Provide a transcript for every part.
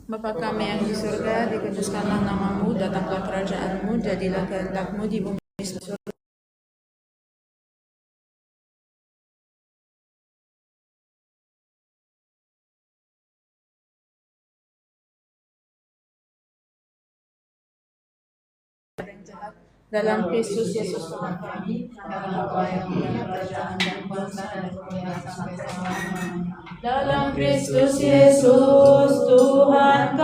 Bapa kami yang di surga, dikuduskanlah namamu, datanglah kerajaanmu, jadilah kehendakmu di bumi seperti di surga. Yang jahat dalam Kristus Yesus Tuhan kami, Bapa yang punya kerajaan dan kuasa dan kemuliaan sampai selama-lamanya. Dalam Kristus Yesus Tuhan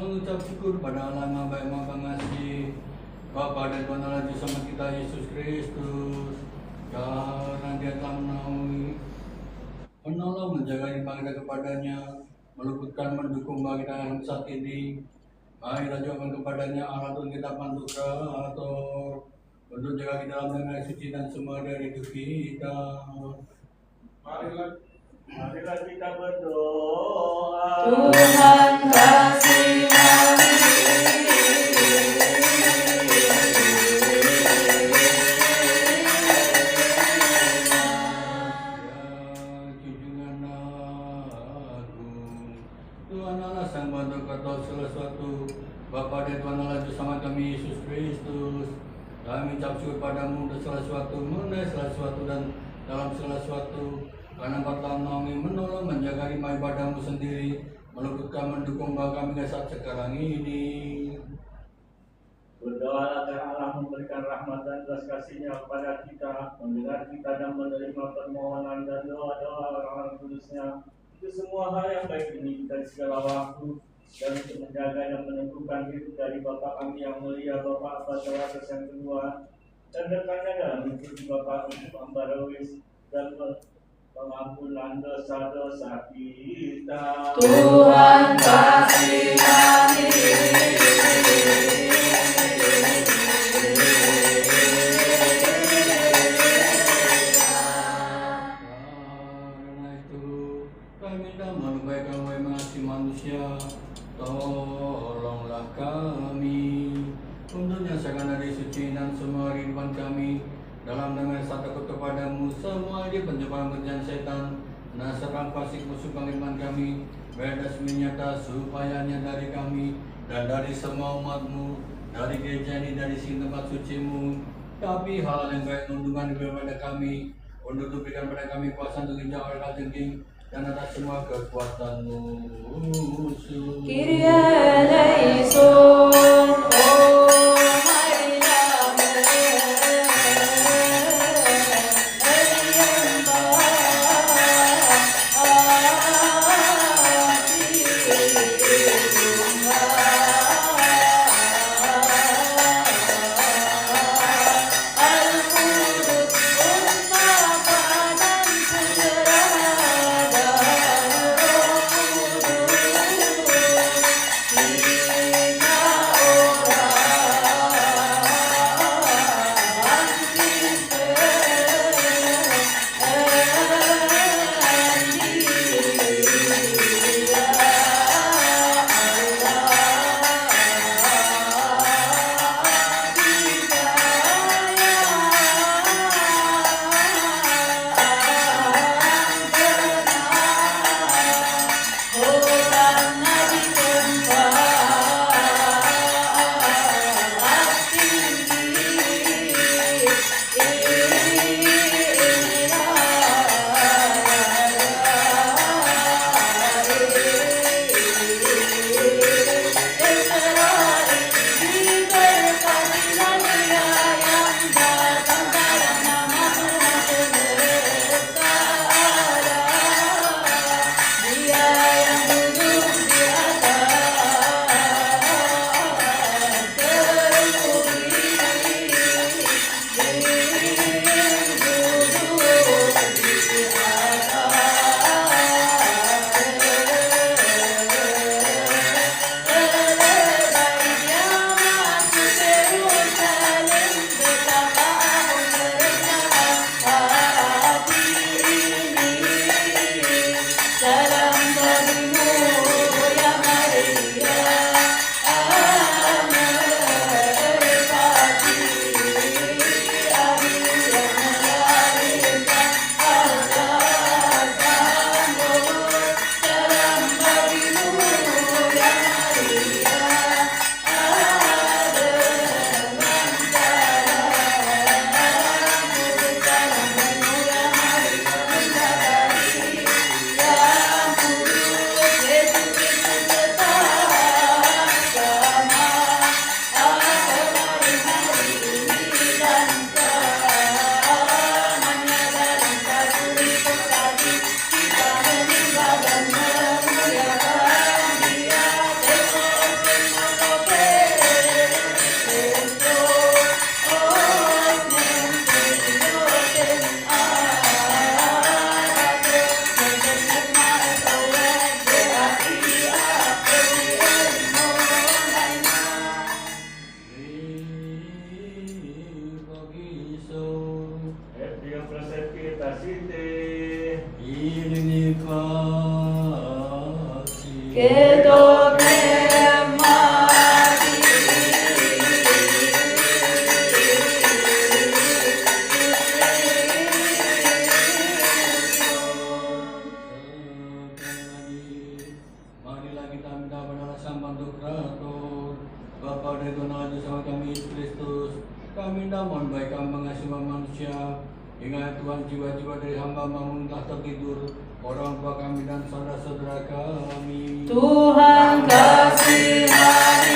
mengucap syukur pada Allah yang baik maha pengasih, Bapa dan Tuhan Allah bersama kita Yesus Kristus, karena Dia telah menolong menjaga iman kita kepadanya, meluputkan mendukung bagi kita dalam saat ini. Mari kita ajukan kepadanya Allah Tuhan kita panturator untuk jaga kita dalam dengan suci dan semua dari hidup kita. Marilah kita berdoa. Tuhan kasihani. Tuhan Allah sang bantu kata segala sesuatu, Bapa dan Tuhan Allah bersama kami Yesus Kristus, kami ucap syukur padamu untuk segala sesuatu, mengenai segala sesuatu dan dalam segala sesuatu, karena Engkau telah menolong menjaga rimah ibadahmu sendiri, meluputkan mendukung bahwa kami saat sekarang ini. Berdoa agar Allah memberikan rahmat dan belas kasih-Nya kepada kita, mendengar kita dan menerima permohonan dan doa-doa orang-orang kudus-Nya. Itu semua hal yang baik ini kita di segala waktu, dan untuk menjaga dan meneguhkan hidup dari Bapa kami yang mulia, Bapa Abba Tewakes yang kedua, dan rekannya dalam mengikuti Bapa untuk Ambarawis dan pengampunan dosa-dosa kita. Tuhan kasihani. Manusia, tolonglah kami untuk nyatakan dari suci dan semua kehidupan kami dalam dengan satu takut kepadamu, semua dia pencobaan kerjaan setan dan serang fasik musuh pengiman kami bebas menyata supaya dari kami dan dari semua umatmu, dari gereja ini, dari sini tempat sucimu, tapi hal yang baik undungan kepada kami untuk berikan pada kami kuasa untuk injak oleh kalajengking dan atas semua kekuatanmu. Kyrie eleison. salin betapa aku merendah hati ini. Salam bagimu ya Maria, merpati Abi yang melahirkan Allah sambut. Salam bagimu ya Maria, Dio Presepitacite. Ini kasih. Kedone mati. Marilah kita minta pada Sang Pantokrator, Bapa dari Tuhan Allah sama kami Yesus Kristus. Kami minta mohon baik kami mengasihi manusia. Ingat Tuhan jiwa-jiwa dari hamba-Mu telah tertidur, orang tua kami dan saudara-saudara kami. Tuhan kasihani.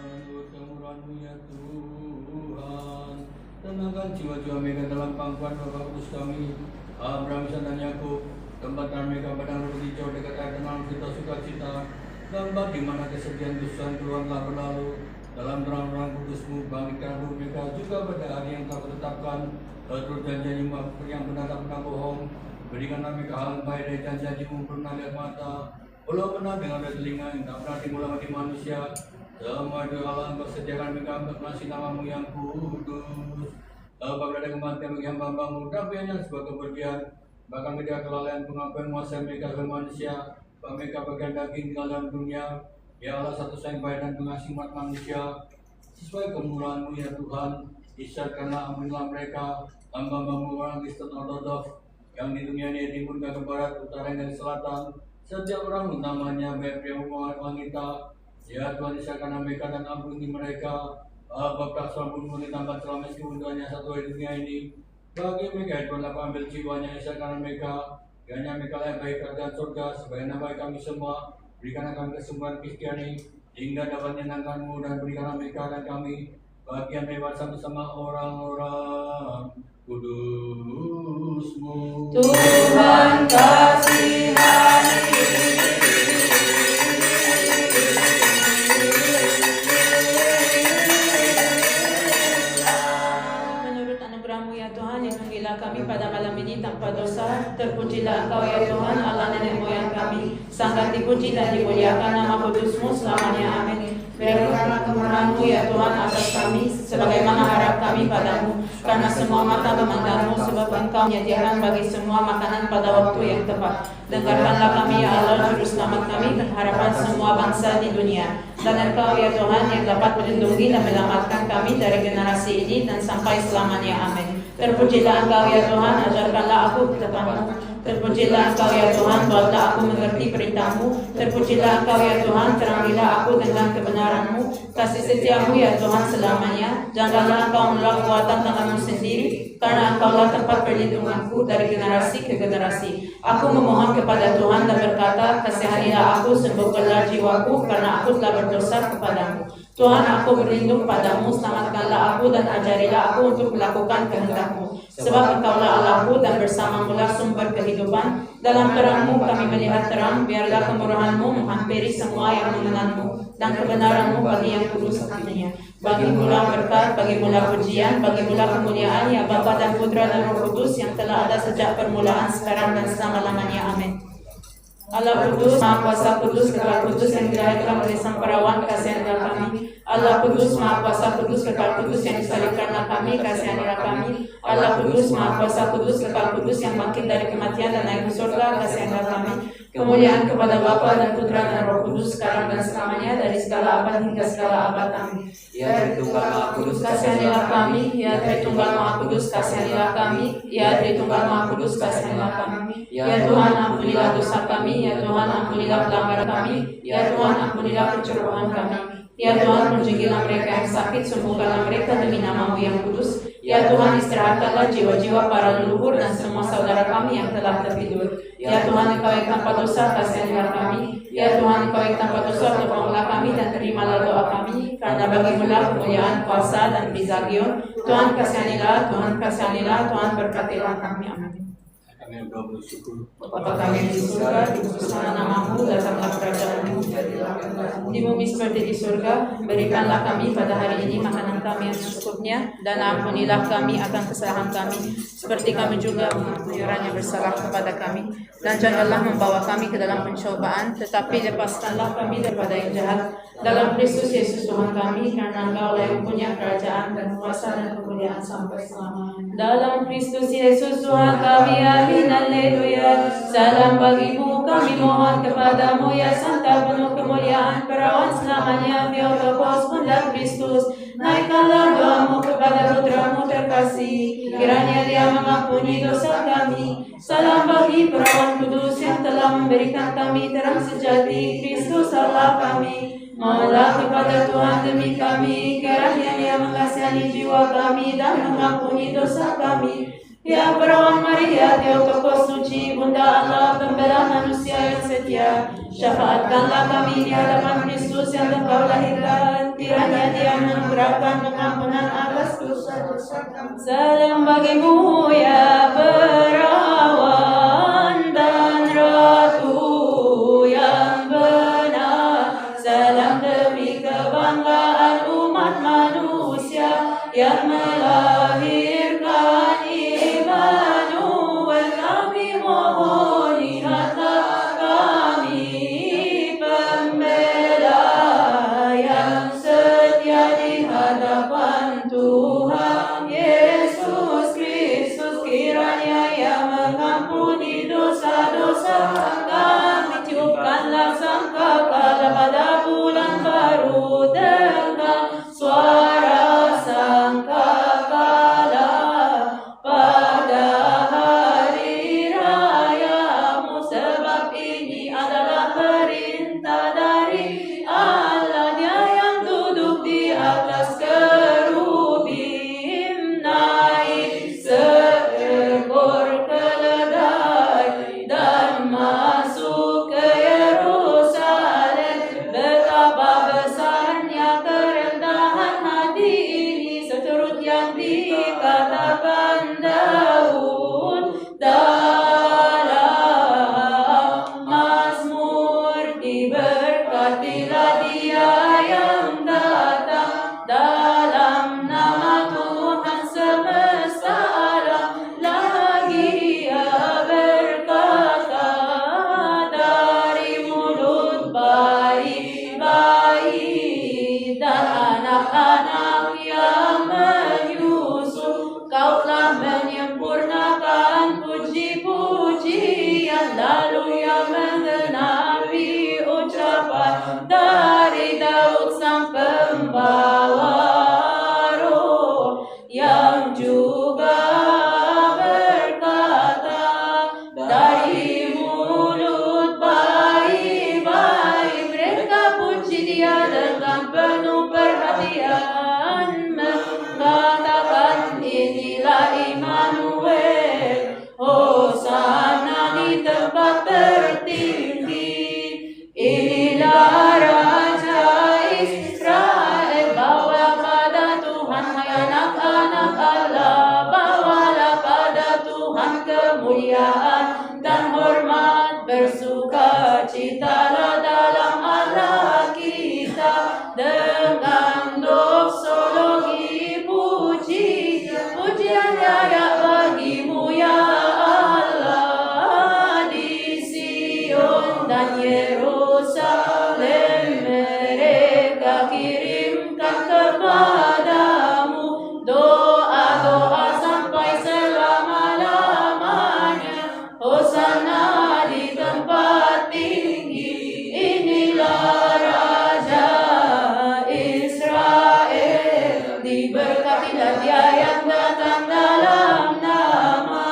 Menurut kemurahan-Mu ya Tuhan, tenangkan jiwa-jiwa mereka dalam pangkuan Bapa Kudus kami, Abraham, Ishak dan Yakub. Tempatkan mereka padang rumput hijau dekat air tenang kita sukacita. Tempat di mana kesedihan kesusahan keluhan telah berlalu. Dalam terang-terang kudus-Mu bangkitkan ruh mereka juga pada hari yang telah ditetapkan. Turut janji-Mu yang benar tak pernah bohong. Berikan mereka hal baik dari janji-Mu pernah lihat mata. Belum pernah dengar dari telinga yang tak pernah timbul hati manusia. Semua itu Allah Engkau sediakan mereka untuk masih nama-Mu yang kudus. Apabila ada kematian bagi hamba-Mu, tapi hanya sebuah kepergian. Bahkan ketika kelalaian pengakuan menguasai mereka sebagai manusia, bahwa mereka bagian daging tinggal dalam dunia. Ya Allah, satu sayang baik dan pengasih umat manusia, sesuai kemurahan-Mu ya Tuhan, isyatkanlah ampunilah mereka, hamba-Mu orang Kristen Ortodoks, yang di dunia ini timur ke barat, utara dan selatan, setiap orang namanya baik pria maupun wanita. Ya Tuhan, isyatkanlah mereka dan ampuni mereka. Bapa selalu murni tanpa celah meskipun hanya satu hari dunia ini. Bagi mereka itu adalah ambil jiwanya, isyatkanlah mereka. Kiranya mereka layak bagi kerajaan surga, sebagai nama kami semua. Berikanlah kami kesembuhan Kristiani, hingga dapat menyenangkan-Mu dan berikanlah mereka dan kami bagian lewat sama-sama orang-orang kudus-Mu. Tuhan kasihani. Kami pada malam ini tanpa dosa, terpujilah Engkau ya Tuhan Allah nenek moyang kami, sangat dipuji dan dimuliakan nama kudus-Mu selamanya, amin. Berikanlah kemurahan-Mu ya Tuhan atas kami, sebagaimana harap kami padamu, karena semua mata memandang-Mu, sebab Engkau menyediakan bagi semua makanan pada waktu yang tepat. Dengarkanlah kami ya Allah, juru selamat kami, dan harapan semua bangsa di dunia. Dan Engkau ya Tuhan yang dapat melindungi dan menyelamatkan kami dari generasi ini dan sampai selamanya, amin. Terpujilah Engkau ya Tuhan, ajarkanlah aku ketetapan-Mu. Terpujilah Engkau ya Tuhan, buatlah aku mengerti perintah-Mu. Terpujilah Engkau ya Tuhan, terangilah aku dengan kebenaran-Mu. Kasih setia-Mu ya Tuhan selamanya. Janganlah Engkau menolak kuatan tangan-Mu sendiri, karena Engkaulah tempat perlindunganku dari generasi ke generasi. Aku memohon kepada Tuhan dan berkata, kasihanilah aku, sembuhkanlah jiwaku, karena aku telah berdosa kepadamu. Tuhan, aku berlindung padamu, selamatkanlah aku dan ajarilah aku untuk melakukan kehendak-Mu. Sebab Engkaulah Allahku dan bersamamu-lah sumber kehidupan. Dalam terang-Mu kami melihat terang, biarlah kemurahan-Mu menghampiri semua yang mengenal-Mu dan kebenaran-Mu bagi yang kudus hatinya. Bagi-Mulah berkat, bagi-Mulah pujian, bagi-Mulah kemuliaan ya Bapa dan Putra dan Roh Kudus yang telah ada sejak permulaan, sekarang dan selama-lamanya. Amin. Allah Kudus, Maha Kuasa Kudus, Kekal Kudus yang dilahirkan oleh Sang Perawan, kasihanilah kami. Allah Kudus, Maha Kuasa Kudus, Kekal Kudus yang disalibkanlah kami, kasihanilah kami. Allah Kudus, Maha Kuasa Kudus, Kekal Kudus yang bangkit dari kematian dan naik ke surga, kasihanilah kami. Kemuliaan kepada Bapa dan Putra dan Roh Kudus, sekarang dan selamanya, dari segala abad hingga segala abad. Amin. Ya Tritunggal Maha Kudus, Kasihanilah kami, ya Tritunggal Maha Kudus, kasihanilah kami, ya Tritunggal Maha Kudus, kasihanilah kami. Ya Tuhan, ampunilah dosa kami, ya Tuhan, ampunilah pelanggaran kami, ya Tuhan, ampunilah kecerobohan kami. Ya Tuhan, kunjungilah mereka yang sakit, sembuhkanlah mereka demi nama-Mu yang kudus. Ya Tuhan, istirahatkanlah jiwa-jiwa para leluhur dan semua saudara kami yang telah tertidur. Ya Tuhan, Engkau yang tanpa dosa, kasihanilah kami. Ya Tuhan, Engkau yang tanpa dosa, tolonglah kami dan terimalah doa kami. Karena bagi-Mulah kemuliaan, kuasa dan bizagion. Tuhan kasihanilah, Tuhan kasihanilah, Tuhan berkatilah kami. Amin. Kami berdoa bersyukur. Bapa kami di surga, dikuduskanlah nama-Mu, datanglah kerajaan-Mu, jadilah kehendakmu di bumi seperti di surga. Berikanlah kami pada hari ini makanan kami yang secukupnya, dan ampunilah kami akan kesalahan kami, seperti kami juga mengampuni orang yang bersalah kepada kami. Dan janganlah membawa kami ke dalam pencobaan, tetapi lepaskanlah kami daripada yang jahat. Dalam Kristus Yesus Tuhan kami, karena Engkau yang punya kerajaan dan kuasa dan kemuliaan sampai selamanya. Dalam Kristus Yesus Tuhan kami, amin. Haleluya. Salam bagimu kami mohon kepadamu ya Santa penuh kemuliaan perawan selamanya Theotokos Bunda Kristus. Naikkanlah doamu kepada putramu terkasih, kiranya dia mengampuni dosa kami. Salam bagi perawan kudus yang telah memberikan kami terang sejati, Kristus Allah kami. Mohonlah kepada Tuhan demi kami, kiranya dia mengasihani jiwa kami dan mengampuni dosa kami. Ya Perawan Maria, Theotokos suci, Bunda Allah, pembela manusia yang setia, syafaatkanlah kami di hadapan Kristus yang Engkau lahirkan, kiranya dia menganugerahkan pengampunan atas dosa-dosa kami. Salam bagimu ya Perawan dan Ratu yang benar, salam demi kebanggaan umat manusia yang melahirkan Immanuel. Kami mohon ingatlah kami, pembela yang setia di hadapan Tuhan Yesus Kristus, kiranya Ia mengampuni dosa-dosa kami. Tiupkanlah sangkakala pada bulan baru dengan suara sangkakala pada hari rayamu, sebab ini adalah perintah dari Allah. Dia yang duduk di atas kerubim, naik seekor keledai dan masuk ke Yerusalem. Betapa besarnya kerendahan hati ini, seturut yang dikatakan Daud dalam Mazmur. Diberkatilah Dia yang datang dalam nama Tuhan semesta alam. Lagi Ia berkata dari mulut bayi-bayi dan anak-anak yang menyusu, Kau telah menyempurnakan puji-pujian. Lalu Ia menggenapi ucapan dari Daud sang pembawa roh, yang juga berkata dari mulut bayi-bayi. Mereka puji Dia dengan penuh perhatian, mengatakan inilah Immanuel, Hosana di tempat tertinggi. Inilah Raja Israel kekayaan Yerusalem mereka kirimkan kepadamu. Doa-doa sampai selama-lamanya. Hosana di tempat tinggi, inilah Raja Israel. Diberkatilah Dia yang datang dalam nama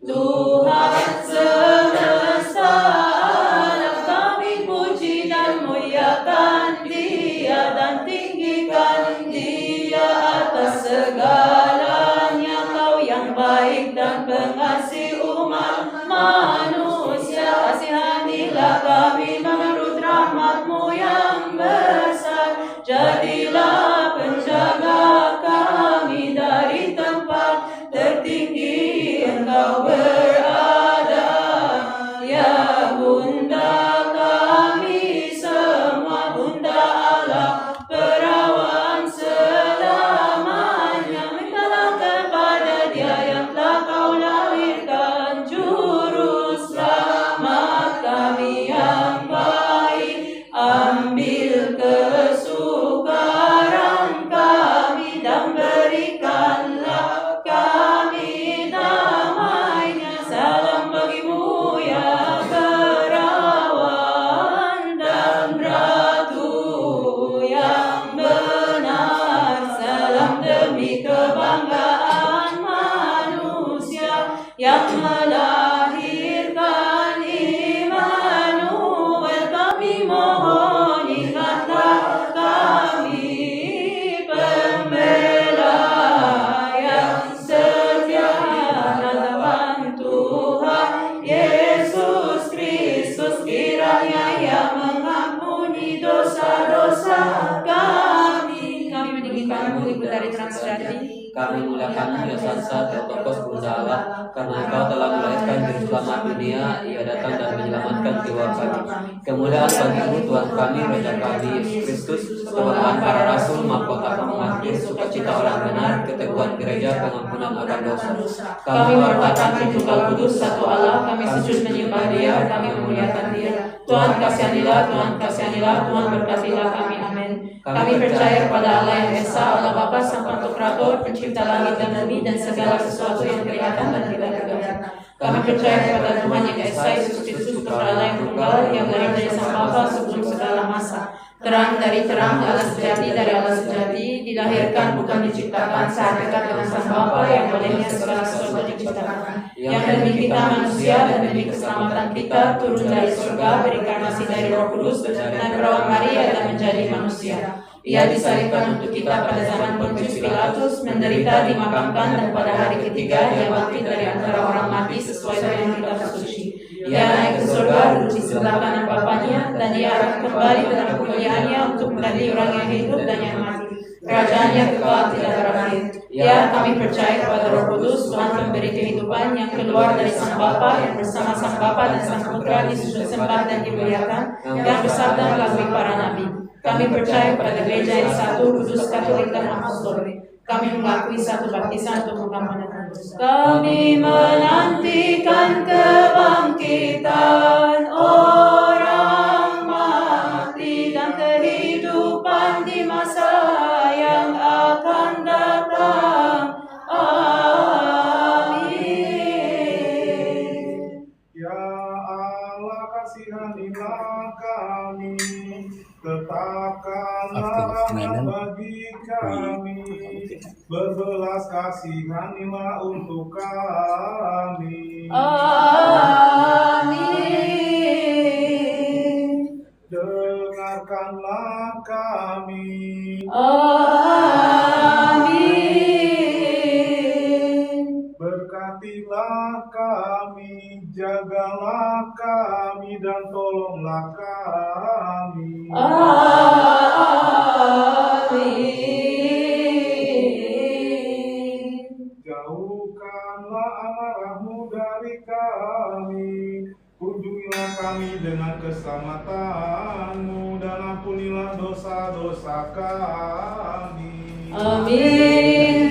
Tuhan semesta alam. Kami puji dan muliakan Dia dan tinggikan Dia atas segalanya. Kau yang baik dan pengasih umat manusia, kasihanilah kami menurut rahmat-Mu yang besar. Jadilah penjaga kami dari tempat tertinggi Engkau berada. Ya Bunda kami semua, Bunda Allah perawan selamanya. Mintalah kepada Dia yang telah Kau lahirkan, Juru Selamat kami yang baik. Ambil kesukaran kami dan berikanlah kami damainya. Salam bagimu ya perawan dan ratu yang benar. Salam demi kebanggaan manusia yang melahirkan Immanuel. Kami mohon ingatlah kami, pembela yang setia hadapan Tuhan Yesus Kristus. Kiranya Ia mengampuni dosa-dosa kami. Kami meninggikan-Mu, Ibu dari terang sejati. Kami muliakan Dia Sansa Theotokos Bunda Allah, karena Engkau telah melahirkan Juru Selamat dunia. Ia datang dan menyelamatkan jiwa kami. Kemuliaan bagi-Mu Tuhan kami, Raja kami Yesus Kristus, kebanggaan para rasul, mahkota penghormatan, sukacita orang benar, keteguhan gereja, pengampunan akan dosa. Kami merupakan Tritunggal Kudus, satu Allah. Kami sujud menyembah Dia, kami memuliakan Dia. Tuhan kasihanilah, Tuhan kasihanilah, Tuhan berkatilah kami. Amin. Kami percaya kepada Allah yang Esa, Allah Bapa, Sang Pantokrator, Pencipta langit dan bumi dan segala sesuatu yang kelihatan dan tidak kelihatan. Kami percaya kepada Tuhan yang Esa, Yesus Kristus, Putra Allah yang tunggal, yang lahir dari Sang Bapa sebelum segala masa. Terang dari terang, Allah sejati dari Allah sejati, dilahirkan bukan diciptakan, sehakikat dengan Sang Bapa yang olehnya segala sesuatu diciptakan. Yang demi kita manusia dan demi keselamatan kita turun dari surga, berinkarnasi dari Roh Kudus dan perawan Maria dan menjadi manusia. Ia disalibkan untuk kita pada zaman Pontius Pilatus, menderita, dimakamkan, dan pada hari ketiga Dia bangkit dari antara orang mati sesuai dengan kitab suci. Ia naik ke surga, duduk di sebelah kanan Bapanya, dan Ia akan kembali dalam kemuliaannya untuk mengadili orang yang hidup dan yang mati. Kerajaannya kekal tidak berakhir. Ya, kami percaya kepada Roh Kudus, Tuhan pemberi kehidupan yang keluar dari Sang Bapa, yang bersama Sang Bapa dan Sang Putra disujud sembah dan dimuliakan, yang bersabda melalui para nabi. Kami percaya kepada gereja yang satu, kudus, katolik, dan apostolik. Kami mengakui satu baptisan untuk pengampunan dosa. Kami menantikan kebangkitan orang mati dan kehidupan di masa yang akan datang. Amin. Ya Allah, kasihanilah kami, tetapkanlah rahmat bagi kami, berbelas kasihanilah untuk kami. Amin. Dengarkanlah kami. Amin. Berkatilah kami, jagalah kami, dan tolonglah kami. Amin. Jauhkanlah amarah-Mu dari kami, kunjungilah kami dengan keselamatan-Mu, dan ampunilah dosa-dosa kami. Amin.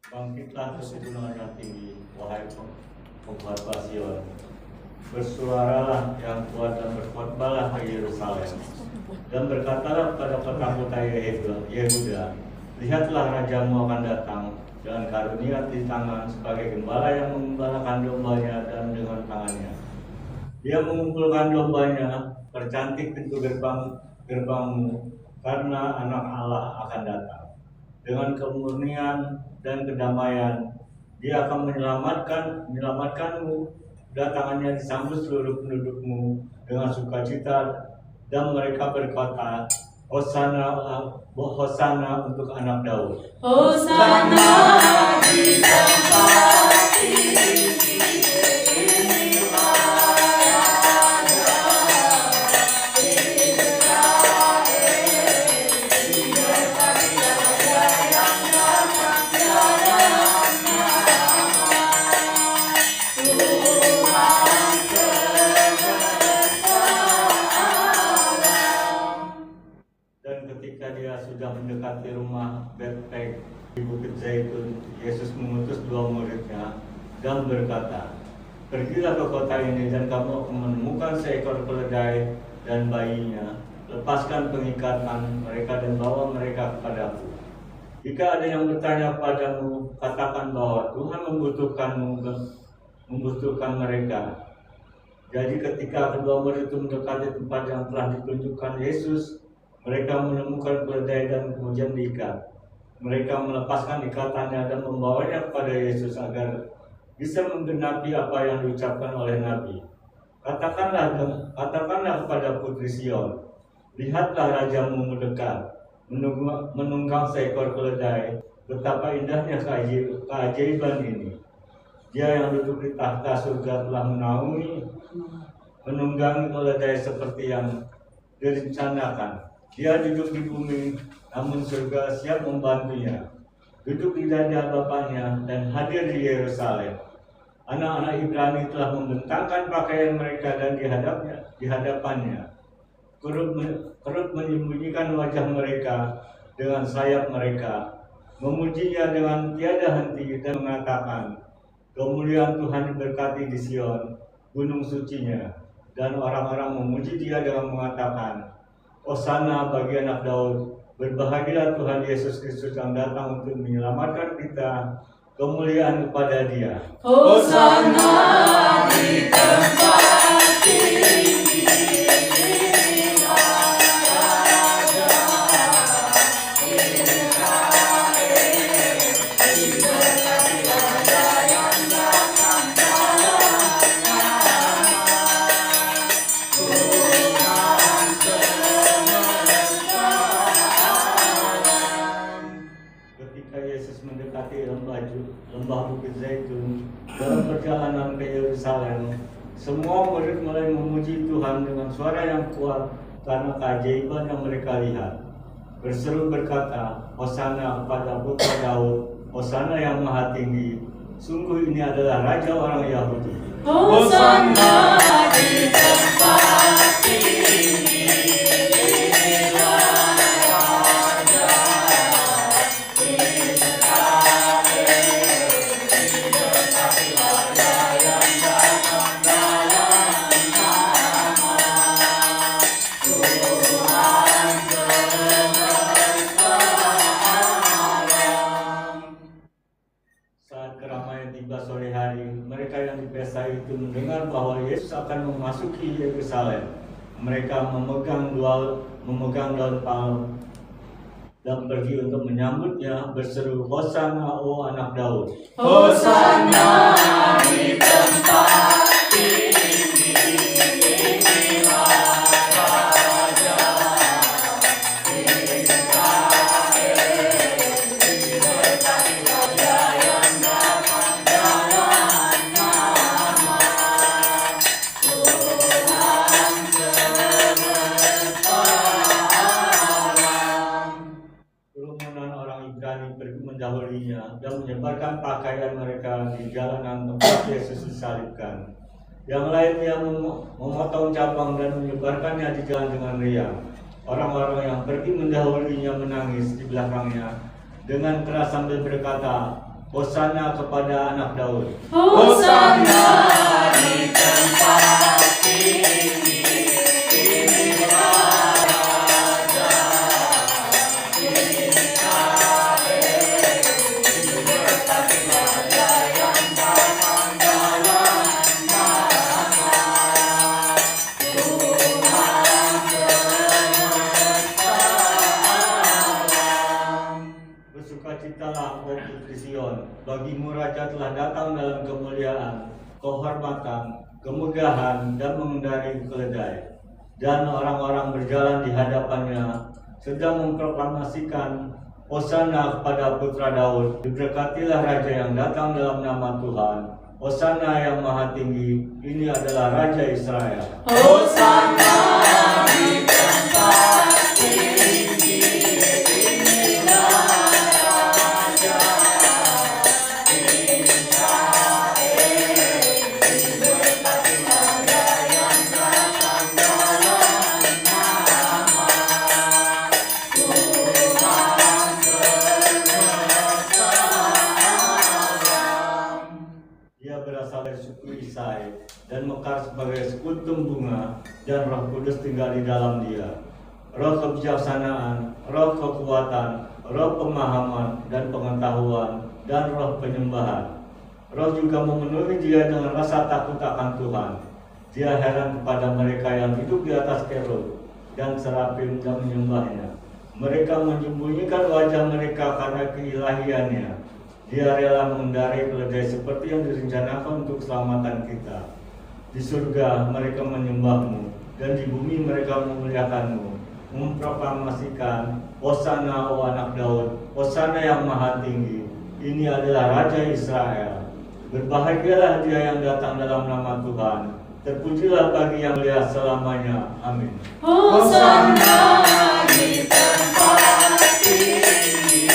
Bangkitlah ke gunungan yang tinggi, wahai pemkhotbah Sion. Bersuaralah yang kuat dan berkhotbahlah hai Yerusalem. Dan berkatalah pada kota-kota Yehuda, lihatlah rajamu akan datang dengan karunia di tangan sebagai gembala yang mengembalakan dombanya dan dengan tangannya dia mengumpulkan dombanya. Percantik pintu gerbangmu karena anak Allah akan datang. Dengan kemurnian dan kedamaian dia akan menyelamatkanmu. Datangannya disambut seluruh pendudukmu dengan sukacita, dan mereka berkata, Hosana, Hosana untuk anak Daud. Hosana di tempat tinggi, inilah Raja Israel. Diberkati Raja yang datang dalam nama Tuhan semesta alam. Dan ketika dia sudah mendekati rumah Betpeg di Bukit Zaitun, Yesus mengutus 2 muridnya dan berkata, pergilah ke kota ini dan kamu menemukan seekor keledai dan bayinya. Lepaskan pengikatan mereka dan bawa mereka kepadaku. Jika ada yang bertanya padamu, katakan bahwa Tuhan membutuhkan mereka. Jadi ketika kedua murid itu mendekati tempat yang telah ditunjukkan Yesus, mereka menemukan keledai dan kemudian diikat. Mereka melepaskan ikatannya dan membawanya kepada Yesus agar bisa menggenapi apa yang diucapkan oleh Nabi. Katakanlah kepada putri Sion, lihatlah rajamu mendekat, menunggang seekor keledai. Betapa indahnya keajaiban ini. Dia yang duduk di tahta surga telah menunggangi keledai seperti yang direncanakan. Dia duduk di bumi, namun surga siap membantunya. Duduk di dada Bapaknya dan hadir di Yerusalem. Anak-anak Ibrani telah membentangkan pakaian mereka dan di hadapannya. Kerut menyembunyikan wajah mereka dengan sayap mereka, memujinya dengan tiada henti dan mengatakan, kemuliaan Tuhan diberkati di Sion, gunung sucinya. Dan orang-orang memuji Dia dengan mengatakan, Hosana bagi anak Daud, berbahagialah Tuhan Yesus Kristus yang datang untuk menyelamatkan kita, kemuliaan kepada Dia. Hosana di tempat tinggi. Ketika Yesus mendekati lembah Bukit Zaitun dalam perjalanan ke Yerusalem, semua murid mulai memuji Tuhan dengan suara yang kuat karena keajaiban yang mereka lihat. Berseru berkata, Hosana kepada putra Daud, Hosana yang maha tinggi. Sungguh ini adalah Raja orang Yahudi. Hosana di tempat tinggi. Saat keramaian tiba sore hari, mereka yang di pesta itu mendengar bahwa Yesus akan memasuki Yerusalem. Mereka memegang daun palem dan pergi untuk menyambutnya, berseru, Hosana, o anak Daud. Hosana di tempat tinggi. Kerumunan orang Ibrani pergi mendahulunya dan menyebarkan pakaian mereka di jalanan tempat Yesus disalibkan. Yang lainnya memotong cabang dan menyebarkannya di jalan dengan riang. Orang-orang yang pergi mendahulunya menangis di belakangnya dengan keras sambil berkata, Hosana kepada anak Daud. Hosana di tempat tinggi. Bersukacitalah, o putri Sion, bagimu Raja telah datang dalam kemuliaan, kehormatan, kemegahan, dan mengendarai keledai. Dan orang-orang berjalan di hadapannya, sedang memproklamasikan, Hosana kepada putra Daud, diberkatilah Raja yang datang dalam nama Tuhan, Hosana yang maha tinggi, ini adalah Raja Israel. Hosana di tempat tinggi. Dia berasal dari suku Isai dan mekar sebagai sekutum bunga, dan Roh Kudus tinggal di dalam dia. Roh kebijaksanaan, roh kekuatan, roh pemahaman dan pengetahuan, dan roh penyembahan. Roh juga memenuhi dia dengan rasa takut akan Tuhan. Dia heran kepada mereka yang hidup di atas kerub dan serafim yang menyembahnya. Mereka menyembunyikan wajah mereka karena keilahiannya. Dia rela mengendarai keledai seperti yang direncanakan untuk keselamatan kita. Di surga mereka menyembahmu, dan di bumi mereka memuliakanmu, memproklamasikan, Hosana, o anak Daud, Hosana yang maha tinggi, ini adalah Raja Israel. Berbahagialah dia yang datang dalam nama Tuhan, Terpujilah kaki yang mulia selamanya. Amin. Hosanna di tempat tinggi,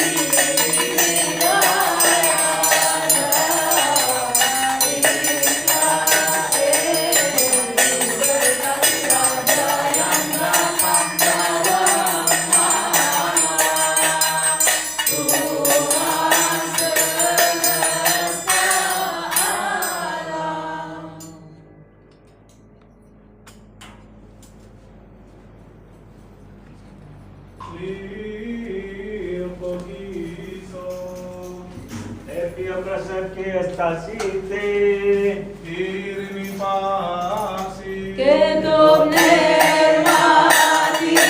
Kirimi pasi Ketum nermati, Ya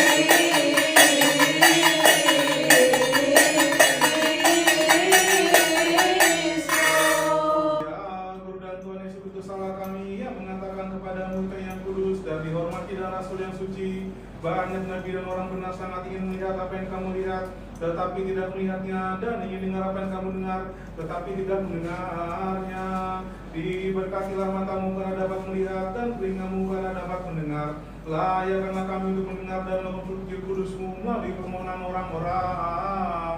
Guru dan Tuhan Yesus Kristus salah kami yang mengatakan kepadamu yang kudus dan dihormati dan rasul yang suci. Banyak nabi dan orang benar sangat ingin melihat apa yang kamu lihat, tetapi tidak melihatnya, dan ingin dengar apa yang kamu dengar, tetapi tidak mendengarnya. Diberkatilah matamu karena dapat melihat, dan telingamu karena dapat mendengar. Layakkanlah kami untuk mendengar dan mempercayai kudusmu melalui permohonan orang-orang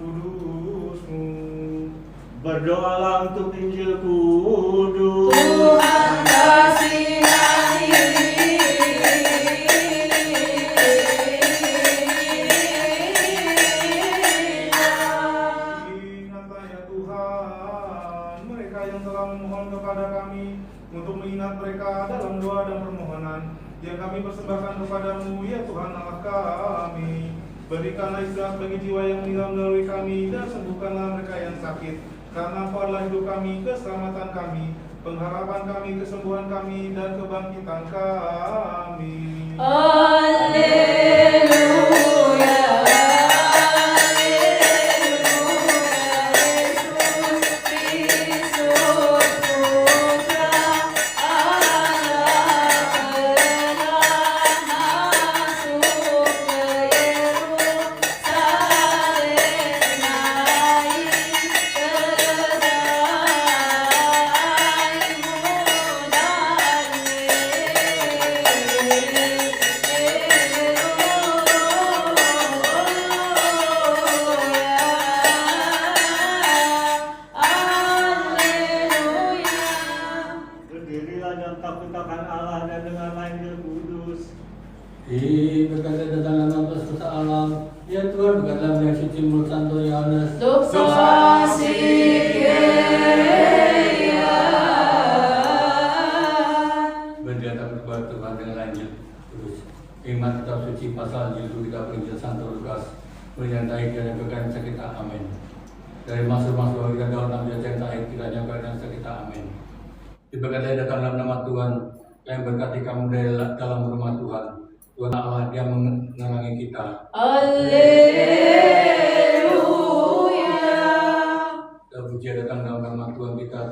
kudusmu. Berdoalah untuk Injil kudus. Tuhan kasihani. Ingatlah ya Tuhan mereka yang telah memohon kepada kami, untuk mengingat mereka dalam doa dan permohonan yang kami persembahkan kepadamu, ya Tuhan Allah kami. Berikanlah istirahat bagi jiwa yang meninggal melalui kami, dan sembuhkanlah mereka yang sakit. Karena Engkau adalah hidup kami, keselamatan kami, pengharapan kami, kesembuhan kami, dan kebangkitan kami. Alleluia. Berdirilah dan takut-akan Allah dan dengarlah Injil kudus. Berkata datang dalam peserta alam, ya Tuhan berkata yang suci mulut Santo Yohanes. Dosa sikea. Berkata kepada Tuhan dengan Injil Kudus. Iman kitab suci pasal Injil kitab Injil Santo Lukas menyertai kiranya kekayaan kita, amin. Dari masuk-masuk kita dalam nama cintai kiranya kekayaan kita, amin. Diberkati datang dalam nama Tuhan, yang berkati kamu dari dalam rumah Tuhan. Tuhan Allah dia menerangi kita. Alleluia. Terpuji datang dalam nama Tuhan kita,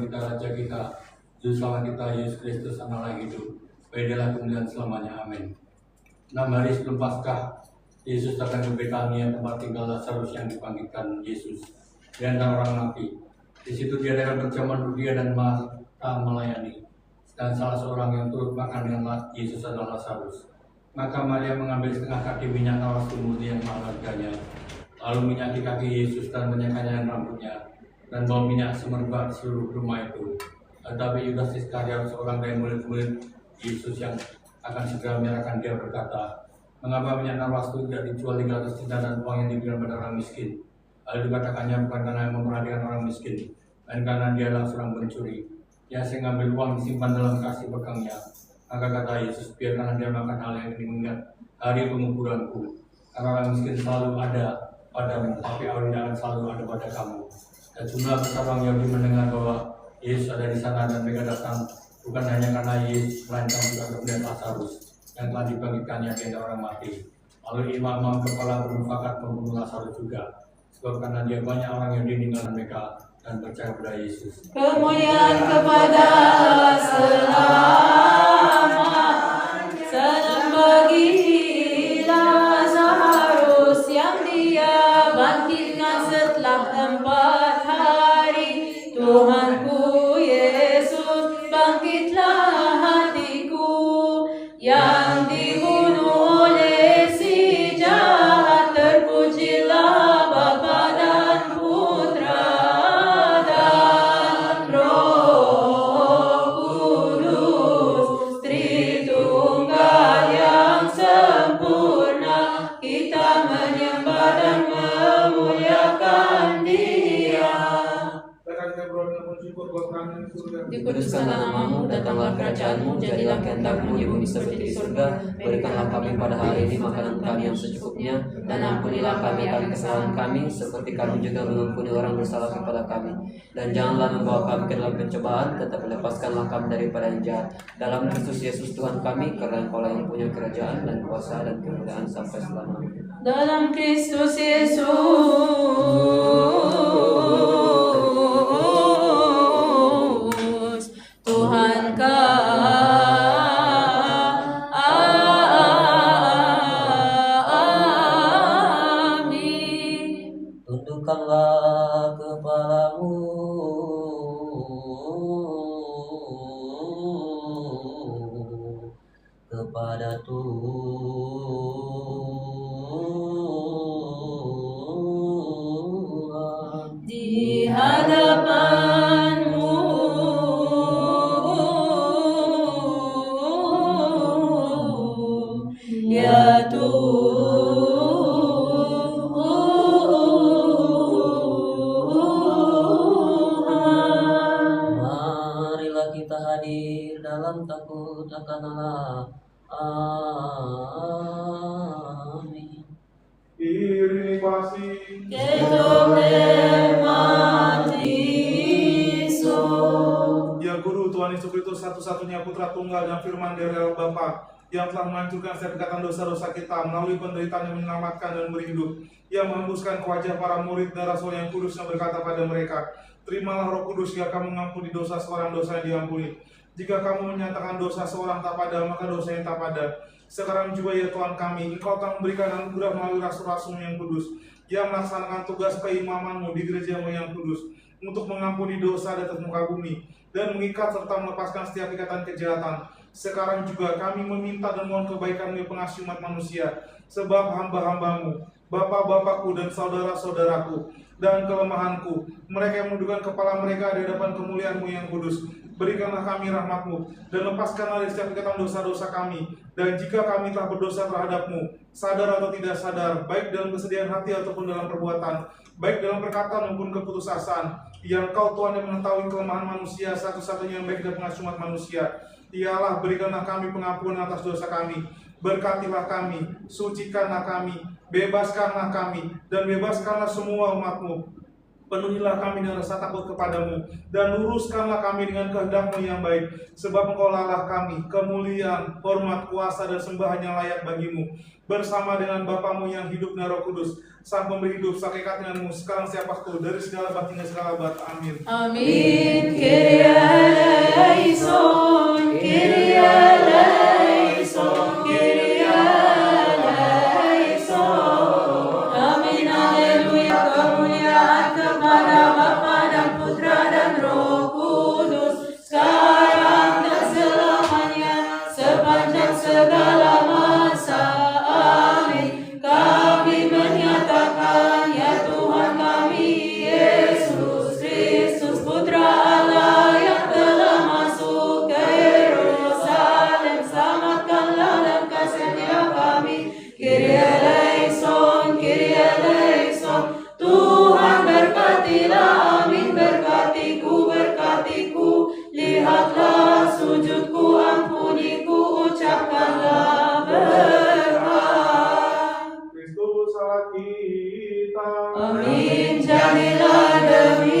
Raja kita, Juru Selamat kita, Yesus Kristus, Anak Allah hidup. Berilah kemuliaan selamanya, amin. 6 hari sebelum Paskah, Yesus datang ke Betania, tempat tinggal Lazarus yang dibangkitkan Yesus di antara orang mati. Di situ dia dengan berjamaah dia dan Marta melayani. Dan salah seorang yang turut makan dengan Yesus adalah Lazarus. Maka Maria mengambil setengah kaki minyak nawas murni yang mahal harganya, lalu minyaki kaki Yesus dan menyekanya rambutnya, dan bawa minyak semerbak seluruh rumah itu. Tetapi Yudas Iskariot, seorang dari murid-murid Yesus yang akan segera menyerahkan dia, berkata, mengapa minyak nawas itu tidak dijual 300 dinar dan uang yang diberikan pada orang miskin? Lalu dikatakannya bukan karena memperhatikan orang miskin, dan karena dia adalah seorang pencuri. Dia mengambil uang disimpan dalam kasih bekangnya. Maka kata Yesus, biarkanlah dia makan hal yang ini mengingat hari penguburanku. Karena orang miskin selalu ada padamu, tapi orang tidak akan selalu ada pada kamu. Dan jumlah besar orang Yahudi mendengar bahwa Yesus ada di sana, dan mereka datang bukan hanya karena Yesus, melainkan juga untuk melihat Lazarus yang telah dibangkitkannya di antara orang mati. Lalu imam-imam kepala bermufakat membunuh Lazarus juga, sebab karena dia banyak orang yang meninggalkan mereka dan percaya pada Yesus. Kemuliaan kepada Allah selama. Salam bagi Lazarus yang dia bangkitkan setelah 4 hari. Tuhanku Yesus syukur buat kami di surga. Dikuduskanlah namamu, datanglah kerajaanmu, jadilah kehendakmu di bumi seperti di surga. Berikanlah kami pada hari ini makanan kami yang secukupnya, dan ampunilah kami akan kesalahan kami, seperti kami juga mengampuni orang bersalah kepada kami. Dan janganlah membawa kami ke dalam pencobaan, tetapi lepaskanlah kami daripada yang jahat. Dalam Kristus Yesus Tuhan kami, karena Engkau yang punya kerajaan dan kuasa dan kemuliaan sampai selamanya. Dalam Kristus Yesus Tuhan kami. Tundukkanlah kepalamu, kepada Tuhan. Di hadapan-Mu ya Tuhan. Marilah kita hadir dalam takut akan Allah. Amin. Iringi kasih. Ya Guru, Tuhan Yesus Kristus satu-satunya Putra Tunggal dan Firman dari Allah Bapa, yang telah menghancurkan setiap ikatan dosa-dosa kita melalui penderitaan yang menyelamatkan dan memberi hidup, yang menghembuskan ke wajah para murid dan rasul yang kudus yang berkata pada mereka, terimalah Roh Kudus jika kamu mengampuni dosa seorang, dosa yang diampuni. Jika kamu menyatakan dosa seorang tak pada, maka dosa yang tak pada. Sekarang juga ya Tuhan kami, Engkau telah memberikan anugerah melalui rasul-rasul yang kudus, yang melaksanakan tugas keimaman-Mu di gereja-Mu yang kudus, untuk mengampuni dosa di atas muka bumi, dan mengikat serta melepaskan setiap ikatan kejahatan. Sekarang juga kami meminta dan mohon kebaikan-Mu ya pengasih umat manusia, sebab hamba-hamba-Mu, bapak-bapakku dan saudara-saudaraku, dan kelemahanku, mereka yang menundukkan kepala mereka di hadapan kemuliaan-Mu yang kudus, berikanlah kami rahmat-Mu, dan lepaskanlah dari setiap ikatan dosa-dosa kami. Dan jika kami telah berdosa terhadap-Mu, sadar atau tidak sadar, baik dalam kesedihan hati ataupun dalam perbuatan, baik dalam perkataan maupun keputusasaan, yang Kau Tuhan yang mengetahui kelemahan manusia, satu-satunya yang baik dan pengasuh umat manusia, ialah berikanlah kami pengampunan atas dosa kami, berkatilah kami, sucikanlah kami, bebaskanlah kami, dan bebaskanlah semua umat-Mu. Penuhilah kami dengan rasa takut kepadamu, dan luruskanlah kami dengan kehendak-Mu yang baik, sebab Engkau-lah Allah kami, kemuliaan, hormat, kuasa, dan sembah hanya layak bagi-Mu, bersama dengan Bapa-Mu yang hidup dan Roh Kudus, Sang Pemberi hidup, sakikat dengan-Mu, sekarang siapa waktu, dari segala abad hingga segala abad. Amin. Amin. Kyrie eleison, Kyrie eleison, Kyrie eleison. Amin. Haleluya. Kemuliaan kepada Bapa dan Putra dan Roh Kudus, sekarang dan selamanya, sepanjang segala masa. Amin. Kami menyatakan ya Tuhan kami, Yesus Kristus Putra Allah yang telah masuk ke Yerusalem, selamatkanlah dan kasihanilah kami. Kyrie eleison, Kyrie eleison. Tuhan berkatilah, amin. Berkatiku, berkatiku, lihatlah sujudku, ampuniku, ucapkanlah berkat. Kristus Allah kita. Amin. Jadilah demikian.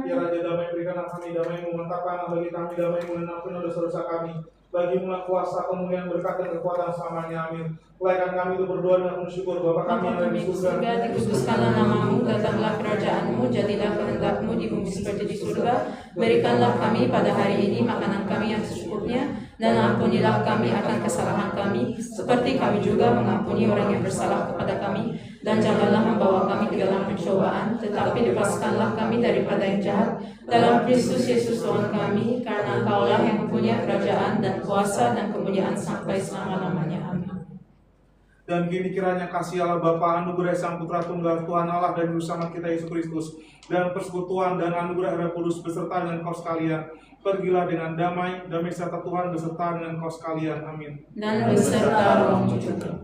Ya Raja damai, berikanlah kami damai-Mu, mantapkanlah bagi kami damai-Mu, dan ampunilah dosa-dosa kami. Bagi-Mu kuasa, kemuliaan, berkat, dan kekuatan selamanya. Amin. Pelaikan kami itu berdoa dengan penuh syukur, Bapa kami yang ada di surga. Dikuduskanlah namamu, datanglah kerajaanmu, jadilah kehendak-Mu di bumi seperti di surga. Berikanlah kami pada hari ini makanan kami yang secukupnya, dan ampunilah kami akan kesalahan kami, seperti kami juga mengampuni orang yang bersalah kepada kami. Dan janganlah membawa kami ke dalam pencobaan, tetapi lepaskanlah kami daripada yang jahat. Dalam Kristus Yesus Tuhan kami, karena Engkau-lah yang mempunyai kerajaan dan kuasa dan kemuliaan sampai selama-lamanya. Amin. Dan kini kiranya kasih Allah Bapa, anugerah Sang Putra Tunggal Tuhan Allah dan Juru Selamat kita Yesus Kristus, dan persekutuan dan anugerah Roh Kudus beserta dengan kau sekalian, pergilah dengan damai, damai serta Tuhan beserta dengan kau sekalian. Amin. Dan beserta rohmu juga.